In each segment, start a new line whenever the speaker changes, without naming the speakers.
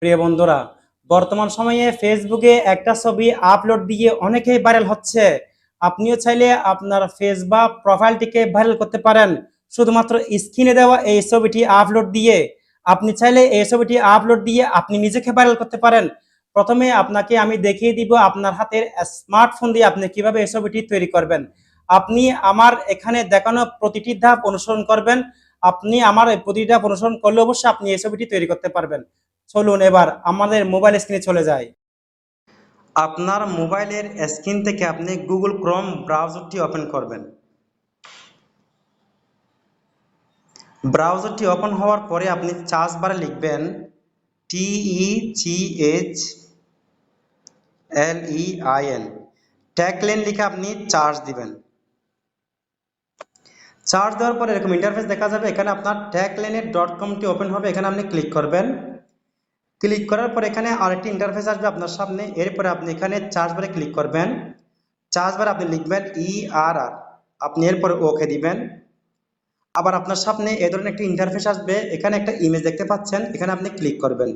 প্রিয় বন্ধুরা, বর্তমান সময়ে ফেসবুকে একটা ছবি আপলোড দিয়ে অনেকেই ভাইরাল হচ্ছে। আপনিও চাইলে আপনার ফেস বা প্রোফাইলটিকে ভাইরাল করতে পারেন শুধুমাত্র স্ক্রিনে দেওয়া এই ছবিটি আপলোড দিয়ে। আপনি চাইলে এই ছবিটি আপলোড দিয়ে আপনি নিজেকে ভাইরাল করতে পারেন। প্রথমে আপনাকে আমি দেখিয়ে দিব আপনার হাতের স্মার্টফোন দিয়ে আপনি কিভাবে এই ছবিটি তৈরি করবেন। আপনি আমার এখানে দেখানো প্রতিটি ধাপ অনুসরণ করবেন। আপনি আমার এই প্রতিটি ধাপ অনুসরণ করলে অবশ্যই আপনি এই ছবিটি তৈরি করতে পারবেন। চলুন এবার আমাদের মোবাইল স্ক্রিনে চলে যাই। আপনার মোবাইলের স্ক্রিন থেকে আপনি গুগল ক্রোম ব্রাউজারটি ওপেন করবেন। ব্রাউজারটি ওপেন হওয়ার পরে আপনি সার্চ বারে লিখবেন TECHLEIN, ট্যাগলাইন লিখে আপনি সার্চ দিবেন। সার্চ দেওয়ার পরে এরকম ইন্টারফেস দেখা যাবে। এখানে আপনার tagline.com-টি ওপেন হবে, এখানে আপনি ক্লিক করবেন। ক্লিক করার পর এখানে আরেকটি ইন্টারফেস আসবে আপনার সামনে। এরপরে আপনি এখানে সার্চ বারে ক্লিক করবেন। সার্চ বারে আপনি লিখবেন ERR, আপনি এরপরে ওকে দিবেন। আবার আপনার সামনে এই ধরনের একটি ইন্টারফেস আসবে। এখানে একটা ইমেজ দেখতে পাচ্ছেন, এখানে আপনি ক্লিক করবেন।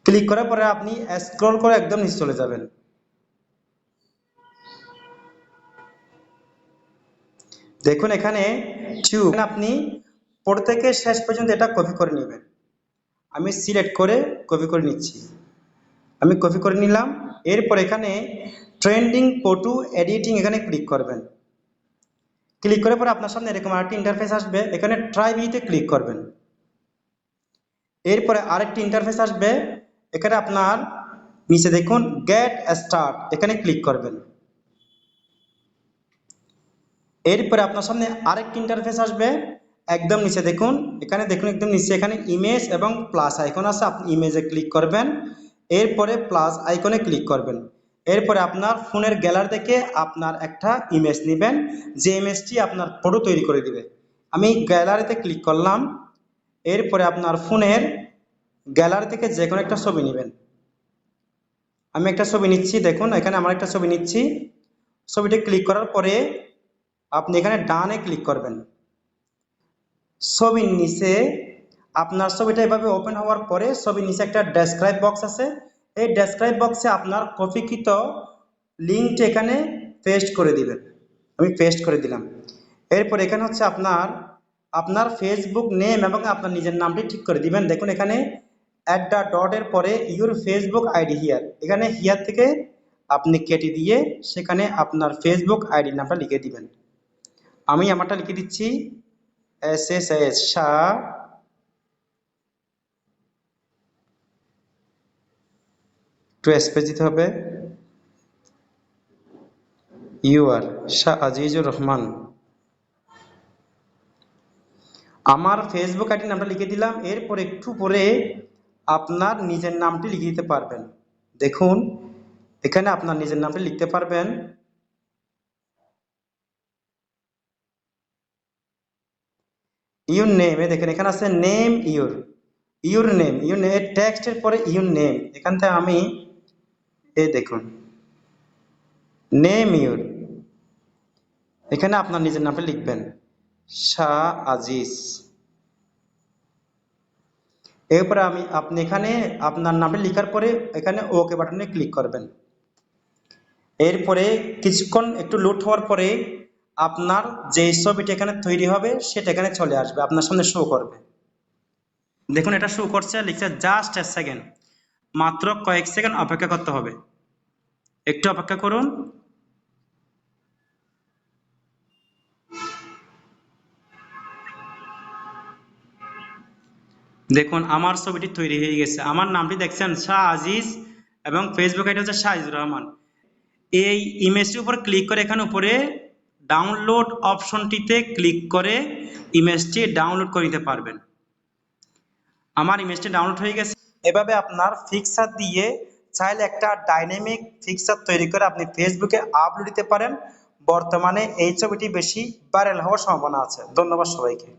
ক্লিক করার পরে আপনি স্ক্রল করে একদম নিচে চলে যাবেন। দেখুন এখানে আপনি প্রত্যেকে শেষ পর্যন্ত এটা কপি করে নেবেন। আমি সিলেক্ট করে কপি করে নিচ্ছি। আমি কপি করে নিলাম। এরপর এখানে ট্রেন্ডিং ফটো এডিটিং এখানে ক্লিক করবেন। ক্লিক করার পর আপনার সামনে এরকম আরেকটি ইন্টারফেস আসবে। এখানে ট্রাই ভিতে ক্লিক করবেন। এরপরে আরেকটি ইন্টারফেস আসবে। এখানে আপনার নিচে দেখুন গেট স্টার্ট, এখানে ক্লিক করবেন। এরপরে আপনার সামনে আরেকটি ইন্টারফেস আসবে। একদম নিচে দেখুন, এখানে দেখুন একদম নিচে এখানে ইমেজ এবং প্লাস আইকন আছে, আপনি ইমেজে ক্লিক করবেন। এরপরে প্লাস আইকনে ক্লিক করবেন। এরপরে আপনার ফোনের গ্যালারি থেকে আপনার একটা ইমেজ নেবেন, যে ইমেজটি আপনার ফটো তৈরি করে দিবে। আমি গ্যালারিতে ক্লিক করলাম। এরপরে আপনার ফোনের গ্যালারি থেকে যে কোনো একটা ছবি নেবেন। আমি একটা ছবি নিচ্ছি, দেখুন এখানে আমার একটা ছবি নিচ্ছি। ছবিটা ক্লিক করার পরে আপনি এখানে ডানে ক্লিক করবেন। ছবির নিচে আপনার ছবিটা এভাবে ওপেন হওয়ার পরে ছবির নিচে একটা ডেসক্রাইব বক্স আছে। এই ডেসক্রাইব বক্সে আপনার কপিকৃত লিঙ্কটি এখানে পেস্ট করে দিবেন। আমি পেস্ট করে দিলাম। এরপর এখানে হচ্ছে আপনার ফেসবুক নেম এবং আপনার নিজের নামটি ঠিক করে দিবেন। দেখুন এখানে অ্যাট দ্য ডটের পরে ইউর ফেসবুক আইডি হিয়ার, এখানে হিয়ার থেকে আপনি কেটে দিয়ে সেখানে আপনার ফেসবুক আইডি নামটা লিখে দিবেন। আমি আমারটা লিখে দিচ্ছি SSS শাহ, একটু স্পেস দিতে হবে, ইউআর শাহ আজিজুর রহমান। আমার ফেসবুক আইডি নামটা লিখে দিলাম। এরপর একটু পরে আপনার নিজের নামটি লিখে দিতে পারবেন। দেখুন এখানে আপনার নিজের নামটি লিখতে পারবেন। ইউর নেম, দেখেন এখানে আছে নেম ইউর নেম, টেক্সটের পরে ইউর নেম, এখান থেকে আমি দেখুন নেম ইউর, এখানে আপনার নিজের নামটা লিখবেন শাহ আজিজ। এরপরে আপনি এখানে আপনার নামটা লেখার পরে এখানে ওকে বাটনে ক্লিক করবেন। এরপরে কিছুক্ষণ একটু লোড হওয়ার পরে আপনার যে ছবিটা এখানে তৈরি হবে সেটা এখানে চলে আসবে, আপনার সামনে শো করবে। দেখুন এটা শো করছে, লিখছে জাস্ট এ সেকেন্ড, মাত্র কয়েক সেকেন্ড অপেক্ষা করতে হবে। একটু অপেক্ষা করুন। দেখুন আমার ছবিটি তৈরি হয়ে গেছে। আমার নামটি দেখছেন শাহ আজিজ এবং ফেসবুক আইডি হচ্ছে শাহিজুর রহমান। এই ইমেজটির উপর ক্লিক করে এখানে উপরে ডাউনলোড অপশনটিতে ক্লিক করে ইমেজটি ডাউনলোড করে নিতে পারবেন। আমার ইমেজটি ডাউনলোড হয়ে গেছে। এভাবে আপনার পিকচার দিয়ে চাইলে একটা ডাইনামিক পিকচার তৈরি করে আপনি ফেসবুকে আপলোড দিতে পারেন। বর্তমানে এই ছবিটি বেশি ভাইরাল হওয়ার সম্ভাবনা আছে। ধন্যবাদ সবাইকে।